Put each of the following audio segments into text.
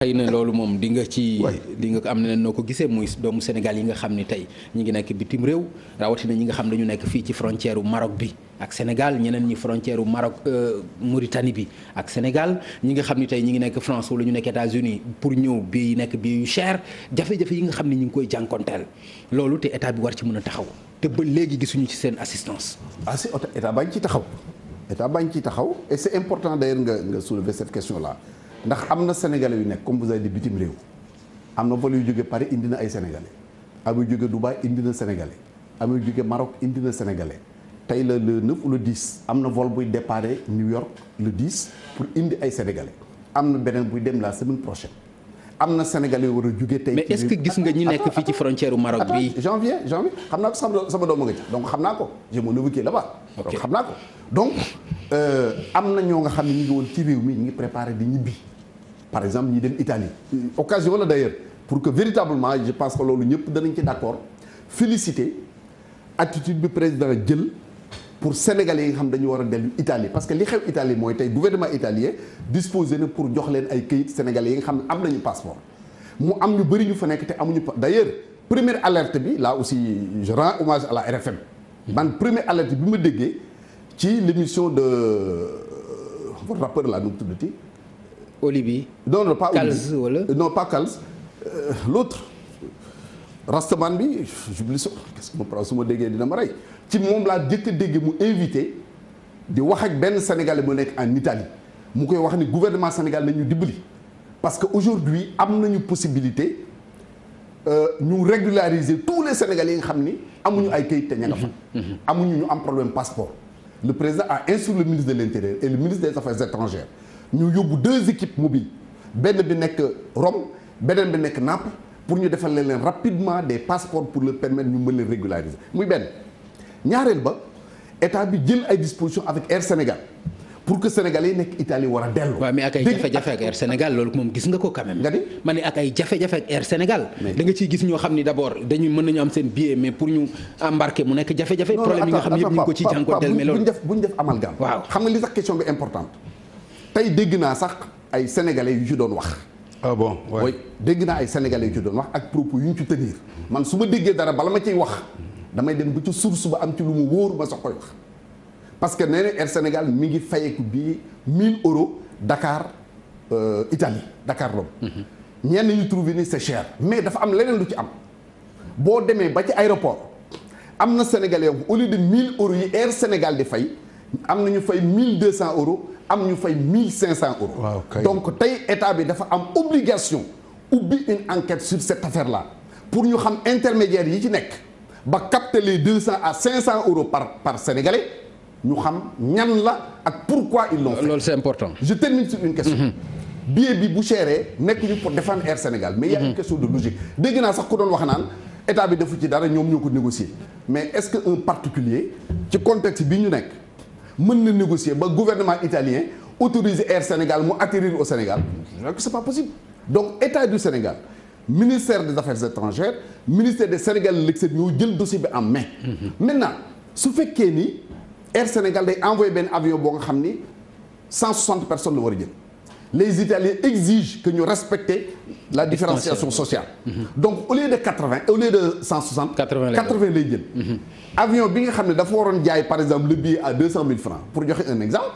xëy na loolu moom di nga am na noo ko gisee muy doomu Sénégal yi nga xam ni tey ñi ngi nekk bitim réew rawatina ñi nga xam dañu nekk fii ci frontière u Maroc bi ak Sénégal ñeneen ñi frontière u Maroc Mauritanie bi ak Sénégal ñi nga xam ni tey ñi ngi nekk France wala ñu nekk États-Unis pour ñëw bii nekk bii yu cher jafe-jafe yi nga xam ni ñu ngi koy jànkonteel loolu te état bi war ci mën a taxaw te ba léegi gisuñu ci seen assistance. si état bañ ci taxaw et c'est important d'ailleurs nga soulever cette question là. ndax am na sénégalais yu nekk comme vous avez dit bitim réew am na vol yu jóge Paris indi na ay sénégalais am yu jóge Dubaï indi na sénégalais am yu jóge Maroc indi na sénégalais tey le 9 ou le 10 am na vol buy déparé New York le 10 pour indi ay sénégalais am na beneen buy dem la semaine prochaine am na sénégalais yu war a jóge tey. mais est-ce que gis nga ñi nekk fii ci frontière u Maroc bi janvier xam naa ko sama doom nga ci donc xam naa ko j'ai mon neveu qui est là-bas. donc xam naa ko donc am na ñoo nga xam ne ñu ngi woon ci réew mi ñu ngi préparé di ñibbi. par exemple ñi dem Italie occasion la d'ailleurs pour que véritablement je pense que loolu ñëpp danañ ci d'accord féliciter attitude bi président jël pour sénégalais yi nga xam dañu war a dellu Italie parce que li xew Italie mooy tey gouvernement italien disposé na pour jox leen ay këyit sénégalais yi nga xam ne am nañu passeport mu am ñu bëri ñu fa nekk te amuñu d'ailleurs première alerte bi là aussi je rends hommage à la RFM man première alerte bi ma déggee ci l'émission de votre rappeur là nu mu tuddati Olivier. non pas Kals wala non pas Kals l'autre Rastaman bi j'oublie ça qu'est-ce que ma prend su ma déggee dina ma rey ci moom laa jëkk a dégg mu invité di wax ak benn sénégalais mu nekk en Italie mu koy wax ni gouvernement Sénégal nañu dimbali parce que aujourd'hui am nañu possibilité ñu régulariser tous les sénégalais yi nga xam ni amuñu ay kayit te ña nga fa amuñu ñu am problème passeport le président a instruit le ministre de l'Intérieur et le ministre des Affaires étrangères ñu yóbbu 2 équipes mobiles benn bi nekk Rome beneen bi nekk Naples pour ñu defal leen rapidement des passeports pour leur permettre ñu mën leen régulariser muy benn ñaareel ba état bi jël ay dispositions avec Air Sénégal pour que sénégalais yi nekk Italie war a dellu. waaw mais ak ay jafe-jafe ak Air Sénégal loolu moom gis nga ko quand même. nga ni ma ne ak ay jafe-jafe ak Air Sénégal. da nga ciy gis ñoo xam ni d'abord mën nañu am seen billet mais pour ñu embarquer mu nekk jafe-jafe. problème yi nga xam yëpp ñu ngi ko ciy jànkuwanteel mais loolu bu ñu def amalgame. waaw xam nga li tax question bi importante tey dégg naa sax ay sénégalais yu ci doon wax. ah bon oui dégg naa ay sénégalais yu ci doon wax ak propos yu ñu ci tenir man su ma déggee dara bala ma ciy wax damay dem ba ci source ba am ci lu mu wóor ma sax koy wax. parce que nee na Air Sénégal mi ngi fayeeku bii 1000 euros Dakar Italie Dakar Rome. ñenn ñu trouvé ni c'est cher. mais dafa am leneen lu ci am boo demee ba ci aéroport am na sénégalais yoo au lieu de 1000 euros yi Air Sénégal di fay am na ñu fay 1200 euros. am ñu fay 1500 euros. Wow, okay. Donc tey état bi dafa am obligation ubbi une enquête sur cette affaire là pour ñu xam intermédiaires yi ci nekk ba capter les 200 à 500 euros par sénégalais ñu xam ñan la ak pourquoi ils l'ont fait. loolu c'est important. Je termine sur une question. billet bi bu chéré nekk ñu pour défendre Air Sénégal mais il y a une question de logique dégg naa sax ku doon wax naan état bi defu ci dara ñoom ñoo ko négocier mais est-ce que un particulier ci contexte bi ñu nekk. mën na négocier ba gouvernement italien autoriser Air Sénégal mu atterrir au Sénégal c'est pas possible donc état du Sénégal ministère des Affaires étrangères ministère des Sénégal de l'extérieur ñoo jël dossier bi en main. Maintenant su fekkee ni Air Sénégal day envoyé benn avion boo nga xam ni 160 personnes la war a jël les Italiens exigent que ñu respecter la différenciation sociale. Donc au lieu de 80 au lieu de 160. 80 lay jël. avion bi nga xam ne dafa waroon jaay par exemple le billet à 200 000 francs pour joxe un exemple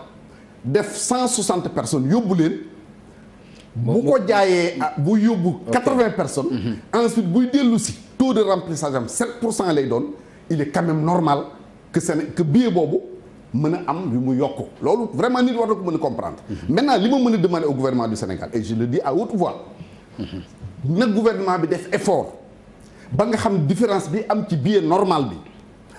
def 160 personnes yóbbu leen. bu ko jaayee bu yóbbu 80 personnes. ensuite buy dellu si taux de remplissage am 7% lay doon il est quand même normal que billet boobu. mën a am yu mu yokku loolu vraiment nit war na ko mën a comprendre. Maintenant li ma mën a demander au gouvernement du Sénégal et je le dis à haute voix. na gouvernement bi def effort ba nga xam différence bi am ci billet normal bi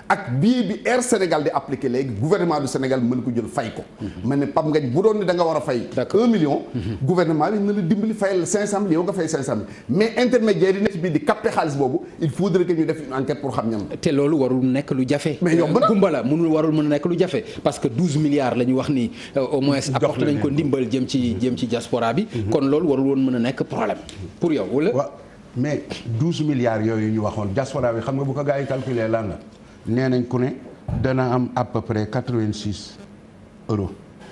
ak billet bi Air Sénégal di appliqué léegi gouvernement du Sénégal mën ko jël fay ko. ma ne Pape Ngagne bu doon ni da nga war a fay. 1 million. gouvernement bi na la dimbali fayal la 500 000 yow nga fay 500 000 mais intermédiaire yi nekk ci biir di capter xaalis boobu il faudrait que ñu def une enquête pour xam ñam. te loolu warul nekk lu jafe. mais yow gumba la warul mën a nekk lu jafe parce que 12 milliards la ñu wax ni au moins apporté nañ ko ndimbal jëm ci diaspora bi. kon loolu warul woon mën a nekk problème pour yow wala. waaw mais 12 milliards yooyu ñu waxoon diaspora bi xam nga bu ko gars yi calculer lan la. nee nañ ku ne dana am à peu près 86 euros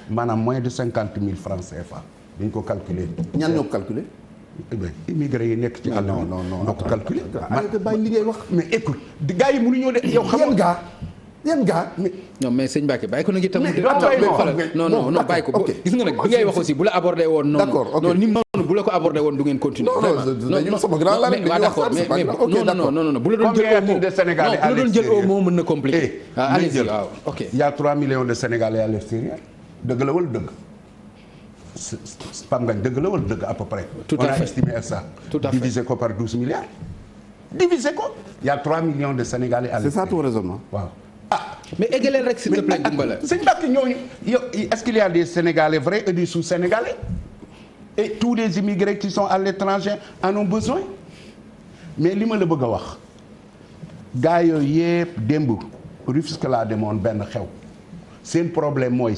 maanaam moins de 50 000 francs CFA. dañ ko calculer. ñan ñoo ko calculer. immigré yi nekk ci àll non moo ko calculé. bàyyi li ngay wax. mais écoute gars yi mënuñoo de yow xam nga yan gaa non mais sëñ Mbacke bàyyi ko nag itam. non bàyyi ko gis nga nag bi ngay wax aussi bu la abordé woon. d'accord non ni noonu bu la ko abordé woon du ngeen continuer. non sama grand la mais d'accord non bu la doon jël au mot de Sénégalais à l'extérieur bu la doon jël au mot mën na compliqué. allez-y waaw ok. il y a 3 millions de Sénégalais à l'extérieur dëgg la wala dëgg. Pape Ngagne dëgg la wala dëgg à peu près. tout à fait on a estimé ça. tout à fait divisé ko par 12 milliards. divisé ko. il y a 3 millions de Sénégalais à l'extérieur. c'est ça ton raisonnement. waaw. mais eggaleen rek s'il te plaît Goumbala. sëñ Mbacke ñooñu yow est-ce qu'il y a des Sénégalais vrais et des sous-Sénégalais et tous les immigrés qui sont à l'étranger en ont besoin mais li ma la bëgg a wax gars yooyu yëpp démb Rufisque laa demoon benn xew seen problème mooy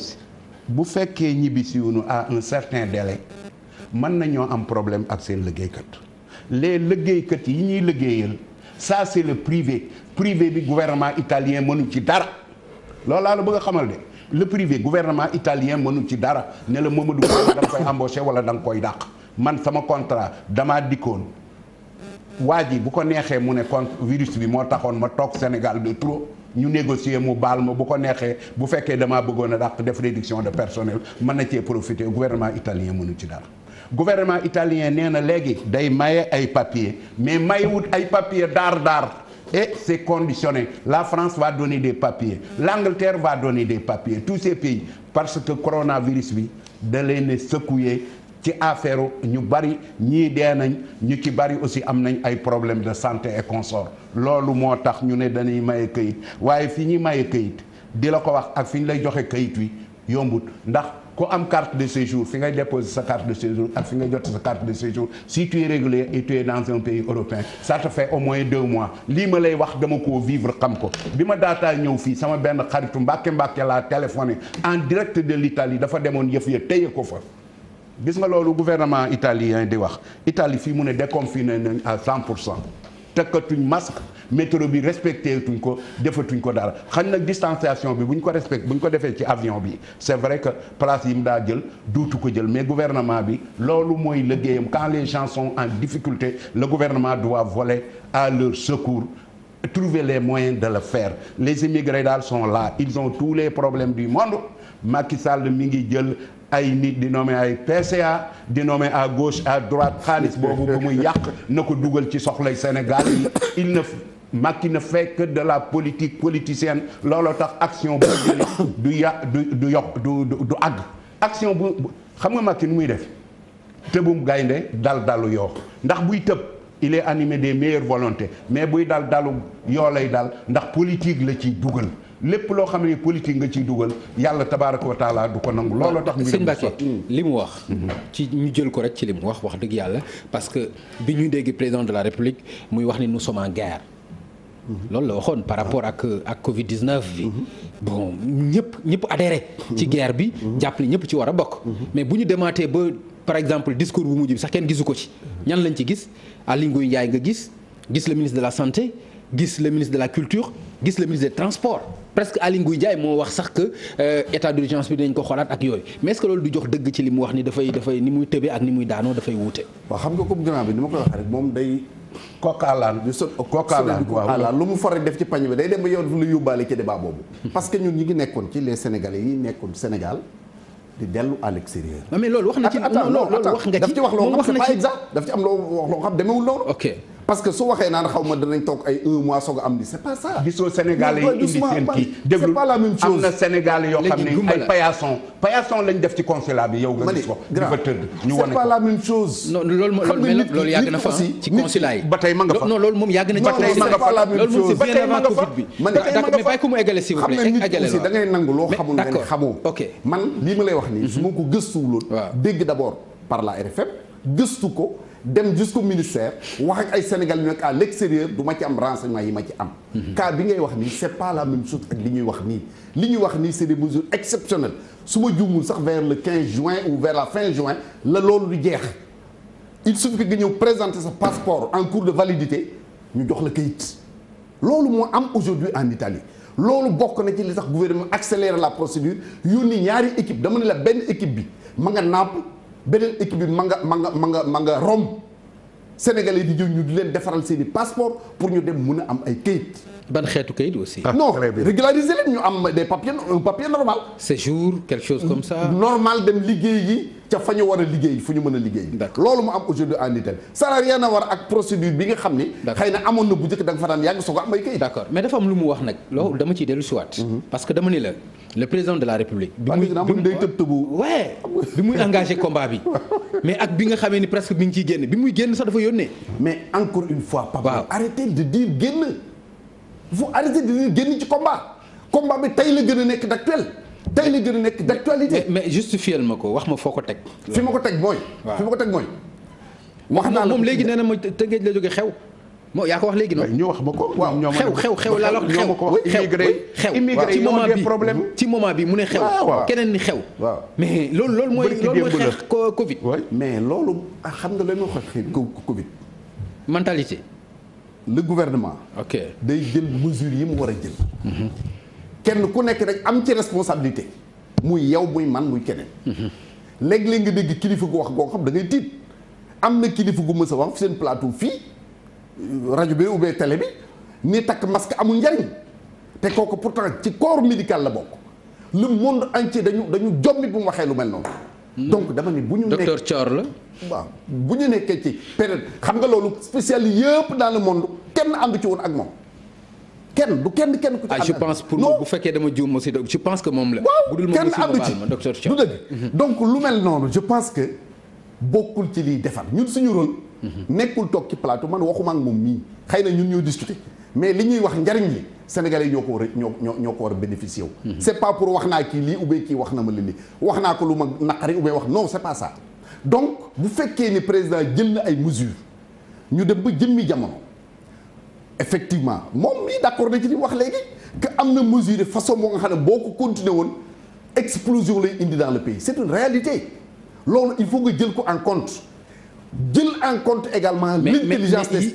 bu fekkee ñibbisiwuñu à un certain délai mën nañoo am problème ak seen liggéeykat les liggéeykat yi ñuy liggéeyal ça c'est le privé bi gouvernement italien mënu ci dara loolu laa la bëgg a xamal de le privé gouvernement italien mënu ci dara ne la Mamadou da nga koy embaucher wala da nga koy dàq man sama contrat damaa dikkoon waa ji bu ko neexee mu ne virus bi moo taxoon ma toog Sénégal de trop ñu négocier mu baal ma bu ko neexee bu fekkee damaa bëggoon a dàq def réduction de personnel mën na cee profiter gouvernement italien mënu ci dara gouvernement italien nee na léegi day maye ay papier mais mayewut ay papier daar et c'est conditionné la France va donner des papiers l'Angleterre va donner des papiers tous ces pays parce que coronavirus bi da leen secouer ci affaire ñu bari ñii dee nañ ñu ci bari aussi am nañ ay problèmes de santé et consort loolu moo tax ñu ne dañuy maye këyit waaye fi ñuy maye këyit di la ko wax ak fi ñu lay joxe këyit wi yombut ndax ku am carte de séjour fi ngay déposer sa carte de séjour ak fi ngay jot sa carte de séjour si tu es régulier et tu es dans un pays européen ça te fait au moins 2 mois lii ma lay wax dama koo vivre xam ko bi ma daataa ñëw fii sama benn xaritu Mbàkke laa téléphoné en direct de l'Italie dafa demoon yëf ya téye ko fa gis nga loolu gouvernement italien di wax Italie fii mu ne déconfiné nañ à 100% tekkatuñ masque métro bi respecté tuñ ko defatuñ ko dara xañ nag distanciation bi bu ñu ko defee ci avion bi c'est vrai que place yi mu daa jël duutu ko jël mais gouvernement bi loolu mooy liggéeyam quand les gens sont en difficulté le gouvernement doit voler à leur secours trouver les moyens de le faire les immigrés daal sont là ils ont tous les problèmes du monde Macky Sall mi ngi jël ay nit di nommer ay PCA di nommer à gauche à droite xaalis boobu bu muy yàq na ko dugal ci soxlay Sénégal Macky ne fait que de la politique politicienne looloo tax action bu du àgg action bu xam nga Macky nu muy def tëbum gaynde dalu yoo ndax buy tëb il est animé des meilleures volontés mais buy dalu yoo lay dal ndax politique la ciy dugal lépp loo xam ne politique nga ciy dugal yàlla tabaaraka wa taala du ko nangu looloo tax sëñ Mbacke li mu wax ci ñu jël ko rek ci li mu wax dëgg yàlla parce que bi ñu dégg président de la République muy wax ni nous sommes en guerre loolu la waxoon par rapport ak Covid-19 bi bon ñëpp adhéré ci guerre bi jàpp ni ñëpp ci war a bokk mais bu ñu demaatee ba par exemple discours bu mujj bi sax kenn gisu ko ci ñan lañ ci gis Aly Ngouille Ndiaye nga gis le ministre de la santé gis le ministre de la culture gis le ministre des transports presque Aly Ngouille Ndiaye moo wax sax que état d'urgence bi dañ ko xoolaat ak yooyu mais est-ce que loolu du jox dëgg ci li mu wax ni dafay ni muy tëbee ak ni muy daanoo dafay wuute. waaw xam nga comme grand bi ni ma koy waxee rek moom day. kokaalaan waaw lu mu for rek def ci pañ bi day dem ba yow dafa la yóbbaale ci débat boobu. parce que ñun ñi ngi nekkoon ci les Sénégalais yi nekkoon Sénégal di dellu à l'extérieur. mais loolu wax na ci loolu wax nga ci daf ci wax loo xam c'est pas exact daf ci am loo xam demewul noonu. ok parce que su waxee naan xaw ma danañ toog ay 1 mois soog a am ni c'est pas ça. gisoo Sénégalais yi indi seen kii c'est pas la même chose. am na Sénégalais yoo xam ne ay paillasson lañ def ci consulat bi yow nga gis ko di fa tëdd ñu wane ko c'est pas la même chose. non loolu yàgg na fa ci consulat yi ba tey ma nga fa non loolu moom yàgg na ci ba tey ma nga fa la même chose ba tey ma nga fa mais bàyyi ko mu eggale si xam nga nit aussi da ngay nangu loo xamul nga ne xamoo. ok man lii ma lay wax nii su ma ko gëstuwuloon dégg d'abord par la RFM gëstu ko dem jusqu'au ministère wax ak ay Sénégalais yu nekk à l'extérieur du ma ci am renseignement yi ma ci am. cas bi ngay wax nii c'est pas la même chose ak li ñuy wax nii. li ñuy wax nii c'est des mesures exceptionnelles su ma juumul sax vers le 15 juin ou vers la fin juin la loolu du jeex il suffit que nga ñëw présenter sa passeport en cours de validité ñu jox la kayit loolu moo am aujourd'hui en Italie. loolu bokk na ci li tax gouvernement accélérer la procédure yónni ñaari équipe dama ne la benn équipe bi ma nga Naples beneen équipe bi ma nga Rome sénégalais di jóg ñu di leen defaral seen i passeport pour ñu dem mun a am ay kayit. ban xeetu kayit aussi. non régulariser leen ñu am des papiers un papier normal. séjour quelque chose comme ça. normal dem liggéey yi ca fa ñu war a liggéey fu ñu mën a liggéey. loolu mu am aujourd'hui en Italie. ça n'a rien à voir ak procédure bi nga xam ni. xëy na amoon na bu njëkk da nga fa daan yàgg soog a am ay kayit. d'accord mais dafa am lu mu wax nag loolu dama ciy dellu si waat. parce que dama ni la le président de la République. bi muy day tëb tëbu. ouais bi muy engagé combat bi. mais ak bi nga xamee ni presque mi ngi ciy génn bi muy génn sax dafa yónnee. mais encore une fois. Papa arrêtez de dire génn. vous arrêtez de dire génn ci combat. combat bi tey la gën a nekk d'actuel. tey la gën a nekk d'actualité. mais justifiel ma ko wax ma foo ko teg. fi ma ko teg mooy. fi ma ko teg mooy. wax naa la moom léegi nee na ma Tëngéej la jóge xew. moo yaa ko wax léegi noonu. ñu wax ma ko. waaw xew laa la wax xew immigré yi ont des problèmes. ci moment bi mu ne xew. keneen ni xew. waaw mais loolu mooy xeex Covid. mais loolu xam nga lan moo xeex Covid. mentalité. le gouvernement. ok day jël mesures yi mu war a jël. kenn ku nekk rek am ci responsabilité. muy yow muy man muy keneen. léeg-léeg nga dégg kilifa gu wax goo xam da ngay tiit. am na kilifa gu mës a wax seen plateau fii rajo bi ubbee télé bi ni takk masque amul njariñ te kooku pourtant ci corps médical la bokk. le monde entier dañu jommi bu mu waxee lu mel noonu. donc dama ne bu ñu. docteur Thior la. waaw bu ñu nekkee ci période xam nga loolu spécial yëpp dans le monde kenn àndu ci woon ak moom kenn ku ci ànd. je pense pour bu fekkee dama juum aussi je pense que moom la. waaw bu dul moom aussi ma baal ma docteur Thior du dëgg. donc lu mel noonu je pense que bokkul ci liy defar ñun suñu rôle. nekkul toog ci plateau man waxuma ak moom mii xëy na ñun ñoo discuter mais li ñuy wax njariñ li Sénégalais ñoo ko war a ñoo ko war a bénéficier wu. c'est pas pour wax naa kii lii ou bien kii wax na ma lii wax naa ko lu ma naqari ou bien wax non c'est pas ça. donc bu fekkee ni président jël na ay mesures ñu dem ba jëmmi jamono effectivement moom mii d'accord na ci li mu wax léegi que am na mesure de façon moo nga xam ne boo ko continuer woon explosion lay indi dans le pays c'est une réalité loolu il faut nga jël ko en compte jël en compte également l'intelligence des